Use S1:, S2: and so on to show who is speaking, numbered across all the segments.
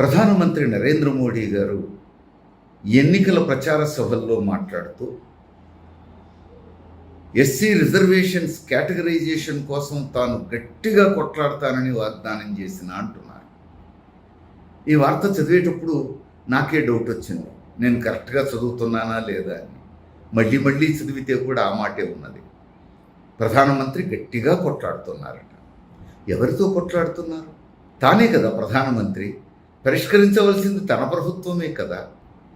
S1: ప్రధానమంత్రి నరేంద్ర మోడీ గారు ఎన్నికల ప్రచార సభల్లో మాట్లాడుతూ ఎస్సీ రిజర్వేషన్స్ కేటగరైజేషన్ కోసం తాను గట్టిగా కొట్లాడతానని వాగ్దానం చేసిన అంటున్నారు. ఈ వార్త చదివేటప్పుడు నాకే డౌట్ వచ్చింది, నేను కరెక్ట్గా చదువుతున్నానా లేదా అని. మళ్ళీ మళ్ళీ చదివితే కూడా ఆ మాటే ఉన్నది. ప్రధానమంత్రి గట్టిగా కొట్లాడుతున్నారట. ఎవరితో కొట్లాడుతున్నారు? తానే కదా ప్రధానమంత్రి. పరిష్కరించవలసింది తన ప్రభుత్వమే కదా.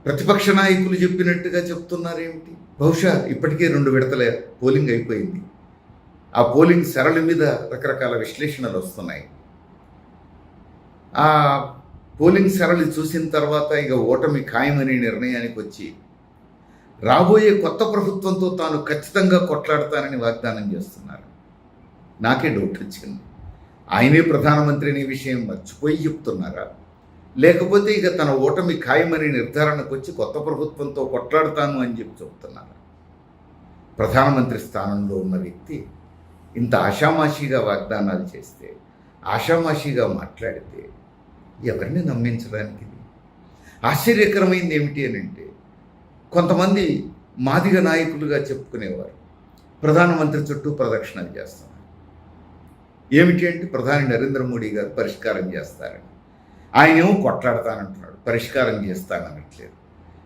S1: ప్రతిపక్ష నాయకులు చెప్పినట్టుగా చెప్తున్నారేమిటి? బహుశా ఇప్పటికే 2 విడతల పోలింగ్ అయిపోయింది. ఆ పోలింగ్ సరళి మీద రకరకాల విశ్లేషణలు వస్తున్నాయి. ఆ పోలింగ్ సరళి చూసిన తర్వాత ఇక ఓటమి ఖాయమనే నిర్ణయానికి వచ్చి రాబోయే కొత్త ప్రభుత్వంతో తాను ఖచ్చితంగా కొట్లాడతానని వాగ్దానం చేస్తున్నారు. నాకే డౌట్ వచ్చింది, ఆయనే ప్రధానమంత్రి అనే విషయం మర్చిపోయి చెప్తున్నారా, లేకపోతే ఇక తన ఓటమి ఖాయమని నిర్ధారణకు వచ్చి కొత్త ప్రభుత్వంతో కొట్లాడతాను అని చెప్తున్నారు. ప్రధానమంత్రి స్థానంలో ఉన్న వ్యక్తి ఇంత ఆషామాషిగా వాగ్దానాలు చేస్తే, ఆషామాషిగా మాట్లాడితే ఎవరిని నమ్మించడానికి? ఆశ్చర్యకరమైంది ఏమిటి అని అంటే, కొంతమంది మాదిగ నాయకులుగా చెప్పుకునేవారు ప్రధానమంత్రి చుట్టూ ప్రదక్షిణలు చేస్తున్నారు. ఏమిటి అంటే, ప్రధాని నరేంద్ర మోడీ గారు పరిష్కారం చేస్తారని. ఆయనేమో కొట్లాడతానంటున్నాడు, పరిష్కారం చేస్తాననట్లేదు.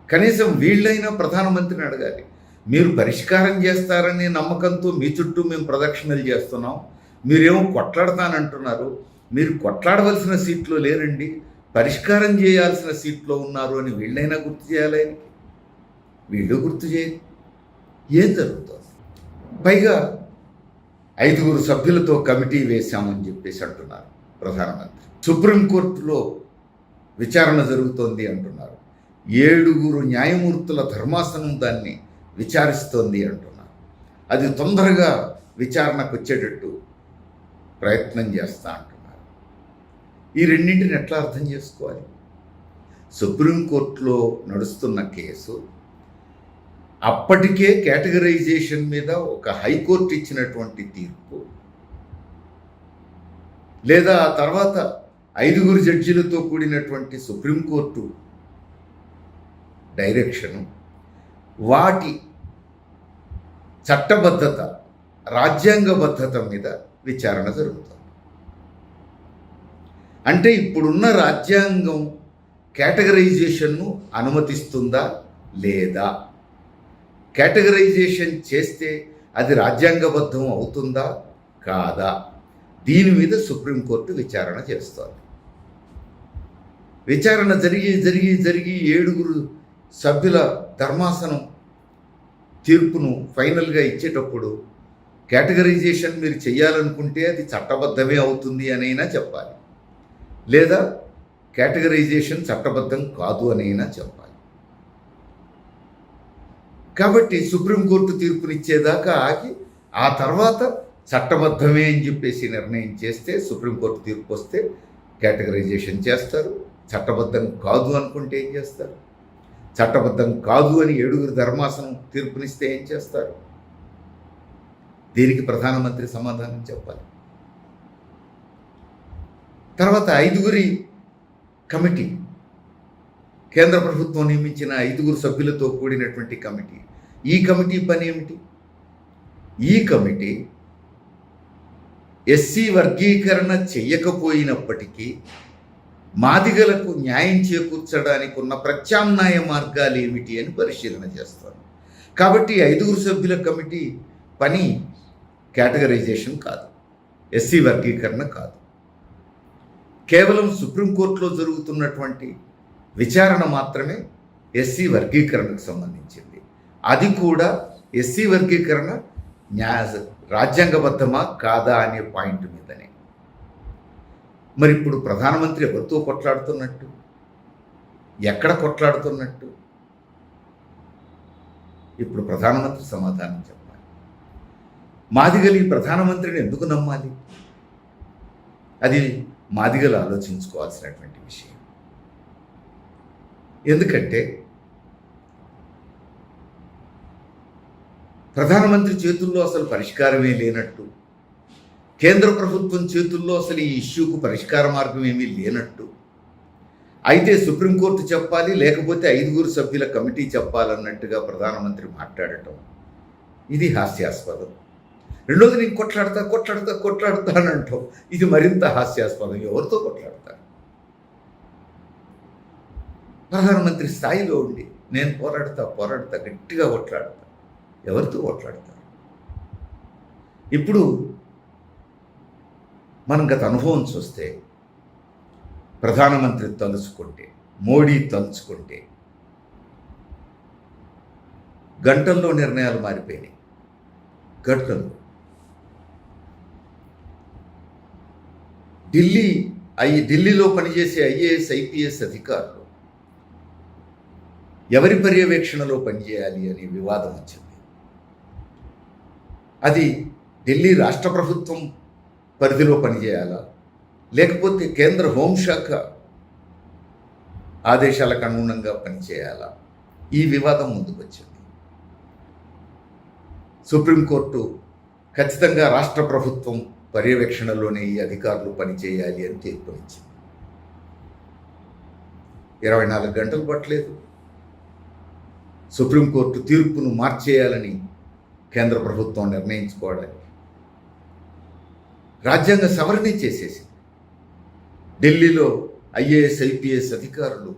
S1: కనీసం వీళ్ళైనా ప్రధానమంత్రిని అడగాలి, మీరు పరిష్కారం చేస్తారనే నమ్మకంతో మీ చుట్టూ మేము ప్రదక్షిణలు చేస్తున్నాం, మీరేమో కొట్లాడతానంటున్నారు, మీరు కొట్లాడవలసిన సీట్లో లేరండి, పరిష్కారం చేయాల్సిన సీట్లో ఉన్నారు అని వీళ్ళైనా గుర్తు చేయాలి ఆయనకి. వీళ్ళు గుర్తు చేయరు. ఏం జరుగుతుంది? పైగా 5 సభ్యులతో కమిటీ వేశామని చెప్పేసి అంటున్నారు ప్రధానమంత్రి. సుప్రీంకోర్టులో విచారణ జరుగుతోంది అంటున్నారు. 7 న్యాయమూర్తుల ధర్మాసనం దాన్ని విచారిస్తోంది అంటున్నారు. అది తొందరగా విచారణకు వచ్చేటట్టు ప్రయత్నం చేస్తా అంటున్నారు. ఈ రెండింటిని ఎట్లా అర్థం చేసుకోవాలి? సుప్రీంకోర్టులో నడుస్తున్న కేసు అప్పటికే కేటగరైజేషన్ మీద ఒక హైకోర్టు ఇచ్చినటువంటి తీర్పు, లేదా ఆ తర్వాత 5 జడ్జీలతో కూడినటువంటి సుప్రీంకోర్టు డైరెక్షను, వాటి చట్టబద్ధత, రాజ్యాంగబద్ధత మీద విచారణ జరుగుతుంది. అంటే ఇప్పుడున్న రాజ్యాంగం కేటగరైజేషన్ను అనుమతిస్తుందా లేదా, కేటగరైజేషన్ చేస్తే అది రాజ్యాంగబద్ధం అవుతుందా కాదా, దీని మీద సుప్రీంకోర్టు విచారణ చేస్తోంది. విచారణ జరిగి 7 సభ్యుల ధర్మాసనం తీర్పును ఫైనల్గా ఇచ్చేటప్పుడు కేటగరైజేషన్ మీరు చేయాలనుకుంటే అది చట్టబద్ధమే అవుతుంది అనైనా చెప్పాలి, లేదా కేటగరైజేషన్ చట్టబద్ధం కాదు అనైనా చెప్పాలి. కాబట్టి సుప్రీంకోర్టు తీర్పునిచ్చేదాకా ఆగి ఆ తర్వాత చట్టబద్ధమే అని చెప్పేసి నిర్ణయం చేస్తే, సుప్రీంకోర్టు తీర్పు వస్తే కేటగరైజేషన్ చేస్తారు. చట్టబద్ధం కాదు అనుకుంటే ఏం చేస్తారు? చట్టబద్ధం కాదు అని 7 ధర్మాసనం తీర్పునిస్తే ఏం చేస్తారు? దీనికి ప్రధానమంత్రి సమాధానం చెప్పాలి. తర్వాత 5 కమిటీ, కేంద్ర ప్రభుత్వం నియమించిన 5 సభ్యులతో కూడినటువంటి కమిటీ. ఈ కమిటీ పని ఏమిటి? ఈ కమిటీ ఎస్సీ వర్గీకరణ చెయ్యకపోయినప్పటికీ మాదిగలకు న్యాయం చేకూర్చడానికి ఉన్న ప్రత్యామ్నాయ మార్గాలు ఏమిటి అని పరిశీలన చేస్తారు. కాబట్టి 5 సభ్యుల కమిటీ పని కేటగరైజేషన్ కాదు, ఎస్సీ వర్గీకరణ కాదు. కేవలం సుప్రీంకోర్టులో జరుగుతున్నటువంటి విచారణ మాత్రమే ఎస్సీ వర్గీకరణకు సంబంధించింది. అది కూడా ఎస్సీ వర్గీకరణ రాజ్యాంగబద్ధమా కాదా అనే పాయింట్ మీదనే. మరి ఇప్పుడు ప్రధానమంత్రి ఎవరితో కొట్లాడుతున్నట్టు, ఎక్కడ కొట్లాడుతున్నట్టు? ఇప్పుడు ప్రధానమంత్రి సమాధానం చెప్పాలి. మాదిగలు ఈ ప్రధానమంత్రిని ఎందుకు నమ్మాలి? అది మాదిగలు ఆలోచించుకోవాల్సినటువంటి విషయం. ఎందుకంటే ప్రధానమంత్రి చేతుల్లో అసలు పరిష్కారమే లేనట్టు, కేంద్ర ప్రభుత్వం చేతుల్లో అసలు ఈ ఇష్యూకు పరిష్కార మార్గం ఏమీ లేనట్టు, అయితే సుప్రీంకోర్టు చెప్పాలి, లేకపోతే 5 సభ్యుల కమిటీ చెప్పాలన్నట్టుగా ప్రధానమంత్రి మాట్లాడటం ఇది హాస్యాస్పదం. రెండోది, నేను కొట్లాడతా అని అంటాం. ఇది మరింత హాస్యాస్పదం. ఎవరితో కొట్లాడతారు? ప్రధానమంత్రి స్థాయిలో ఉండి నేను పోరాడతా గట్టిగా కొట్లాడతా. ఎవరితో కొట్లాడతారు? ఇప్పుడు మనం గత అనుభవం చూస్తే, ప్రధానమంత్రి తలుచుకుంటే, మోడీ తలుచుకుంటే గంటల్లో నిర్ణయాలు మారిపోయినాయి. గంటల్లో ఢిల్లీలో పనిచేసే ఐఏఎస్ ఐపీఎస్ అధికారులు ఎవరి పర్యవేక్షణలో పనిచేయాలి అనే వివాదం వచ్చింది. అది ఢిల్లీ రాష్ట్ర ప్రభుత్వం పరిధిలో పనిచేయాలా, లేకపోతే కేంద్ర హోంశాఖ ఆదేశాలకు అనుగుణంగా పనిచేయాలా? ఈ వివాదం ముందుకు వచ్చింది. సుప్రీంకోర్టు ఖచ్చితంగా రాష్ట్ర ప్రభుత్వం పర్యవేక్షణలోనే ఈ అధికారులు పనిచేయాలి అని తీర్పునిచ్చింది. 24 గంటలు పట్టలేదు సుప్రీంకోర్టు తీర్పును మార్చేయాలని కేంద్ర ప్రభుత్వం నిర్ణయించుకోవడానికి. రాజ్యాంగ సవరణ చేసేసి ఢిల్లీలో ఐఏఎస్ ఐపీఎస్ అధికారులు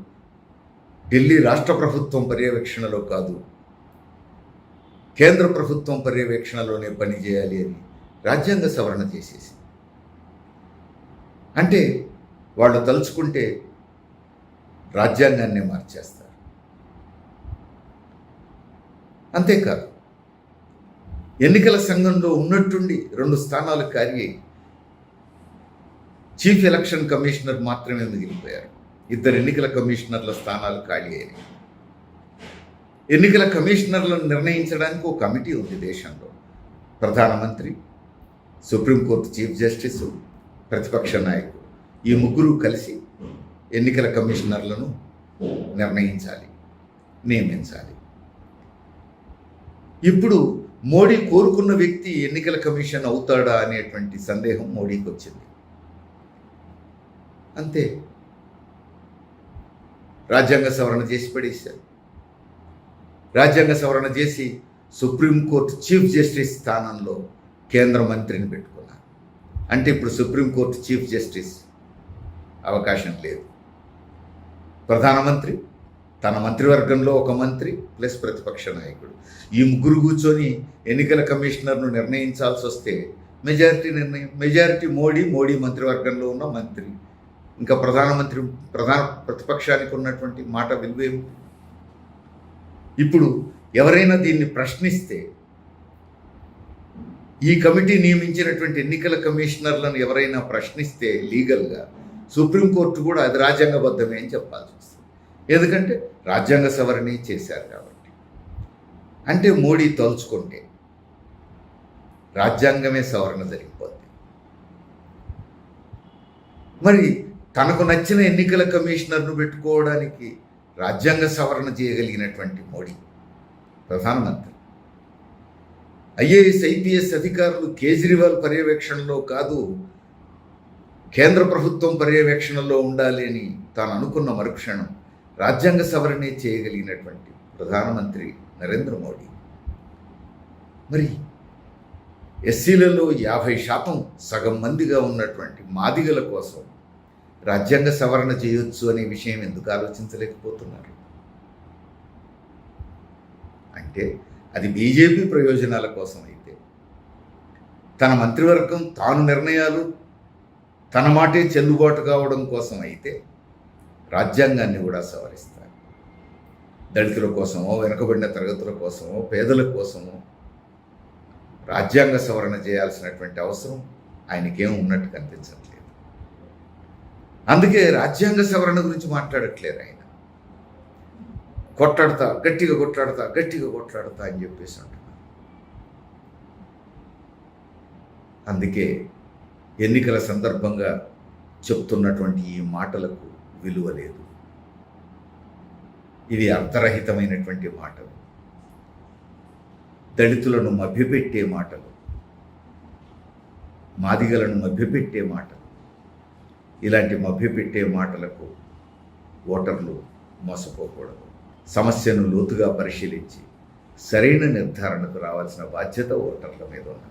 S1: ఢిల్లీ రాష్ట్ర ప్రభుత్వం పర్యవేక్షణలో కాదు, కేంద్ర ప్రభుత్వం పర్యవేక్షణలోనే పనిచేయాలి అని రాజ్యాంగ సవరణ చేసేసి, అంటే వాళ్ళు తలుచుకుంటే రాజ్యాంగాన్నే మార్చేస్తారు. అంతేకాదు, ఎన్నికల సంఘంలో ఉన్నట్టుండి 2 స్థానాలు ఖాళీ అయ్యి చీఫ్ ఎలక్షన్ కమిషనర్ మాత్రమే మిగిలిపోయారు. 2 ఎన్నికల కమిషనర్ల స్థానాలు ఖాళీ అయినాయి. ఎన్నికల కమిషనర్లను నిర్ణయించడానికి ఒక కమిటీ ఉంది దేశంలో. ప్రధానమంత్రి, సుప్రీంకోర్టు చీఫ్ జస్టిస్, ప్రతిపక్ష నాయకుడు, ఈ 3 కలిసి ఎన్నికల కమిషనర్లను నిర్ణయించాలి, నియమించాలి. ఇప్పుడు మోడీ కోరుకున్న వ్యక్తి ఎన్నికల కమిషన్ అవుతాడా అనేటువంటి సందేహం మోడీకి వచ్చింది. అంతే, రాజ్యాంగ సవరణ చేసి పడేశారు. రాజ్యాంగ సవరణ చేసి సుప్రీంకోర్టు చీఫ్ జస్టిస్ స్థానంలో కేంద్ర మంత్రిని పెట్టుకున్నారు. అంటే ఇప్పుడు సుప్రీంకోర్టు చీఫ్ జస్టిస్ అవకాశం లేదు. ప్రధానమంత్రి, తన మంత్రివర్గంలో ఒక మంత్రి ప్లస్ ప్రతిపక్ష నాయకుడు, ఈ 3 కూర్చొని ఎన్నికల కమిషనర్ను నిర్ణయించాల్సి వస్తే మెజారిటీ మోడీ మంత్రివర్గంలో ఉన్న మంత్రి, ఇంకా ప్రధాన ప్రతిపక్షానికి ఉన్నటువంటి మాట విలువేమి? ఇప్పుడు ఎవరైనా దీన్ని ప్రశ్నిస్తే, ఈ కమిటీ నియమించినటువంటి ఎన్నికల కమిషనర్లను ఎవరైనా ప్రశ్నిస్తే లీగల్గా సుప్రీంకోర్టు కూడా అది రాజ్యాంగబద్ధమే అని చెప్పాల్సి వస్తుంది. ఎందుకంటే రాజ్యాంగ సవరణ చేశారు కాబట్టి. అంటే మోడీ తలుచుకుంటే రాజ్యాంగమే సవరణ జరిగిపోద్ది. మరి తనకు నచ్చిన ఎన్నికల కమిషనర్ను పెట్టుకోవడానికి రాజ్యాంగ సవరణ చేయగలిగినటువంటి మోడీ ప్రధానమంత్రి, ఐఏఎస్ ఐపీఎస్ అధికారులు కేజ్రీవాల్ పర్యవేక్షణలో కాదు, కేంద్ర ప్రభుత్వం పర్యవేక్షణలో ఉండాలి అని తాను అనుకున్న మరుక్షణం రాజ్యాంగ సవరణే చేయగలిగినటువంటి ప్రధానమంత్రి నరేంద్ర మోడీ, మరి ఎస్సీలలో 50% సగం మందిగా ఉన్నటువంటి మాదిగల కోసం రాజ్యాంగ సవరణ చేయొచ్చు అనే విషయం ఎందుకు ఆలోచించలేకపోతున్నారు? అంటే అది బీజేపీ ప్రయోజనాల కోసం అయితే, తన మంత్రివర్గం తాను నిర్ణయాలు తన మాటే చెల్లుబాటు కావడం కోసం అయితే రాజ్యాంగాన్ని కూడా సవరిస్తారు. దళితుల కోసమో, వెనుకబడిన తరగతుల కోసమో, పేదల కోసమో రాజ్యాంగ సవరణ చేయాల్సినటువంటి అవసరం ఆయనకేం ఉన్నట్టు కనిపించట్లేదు. అందుకే రాజ్యాంగ సవరణ గురించి మాట్లాడట్లేదు ఆయన. గట్టిగా కొట్లాడతా అని చెప్పేసి అంటున్నారు. అందుకే ఎన్నికల సందర్భంగా చెప్తున్నటువంటి ఈ మాటలకు విలువ లేదు. ఇవి అర్థరహితమైనటువంటి మాటలు, దళితులను మభ్యపెట్టే మాటలు, మాదిగలను మభ్యపెట్టే మాటలు. ఇలాంటి మభ్యపెట్టే మాటలకు ఓటర్లు మోసపోకూడదు. సమస్యను లోతుగా పరిశీలించి సరైన నిర్ధారణకు రావాల్సిన బాధ్యత ఓటర్ల మీద ఉన్నది.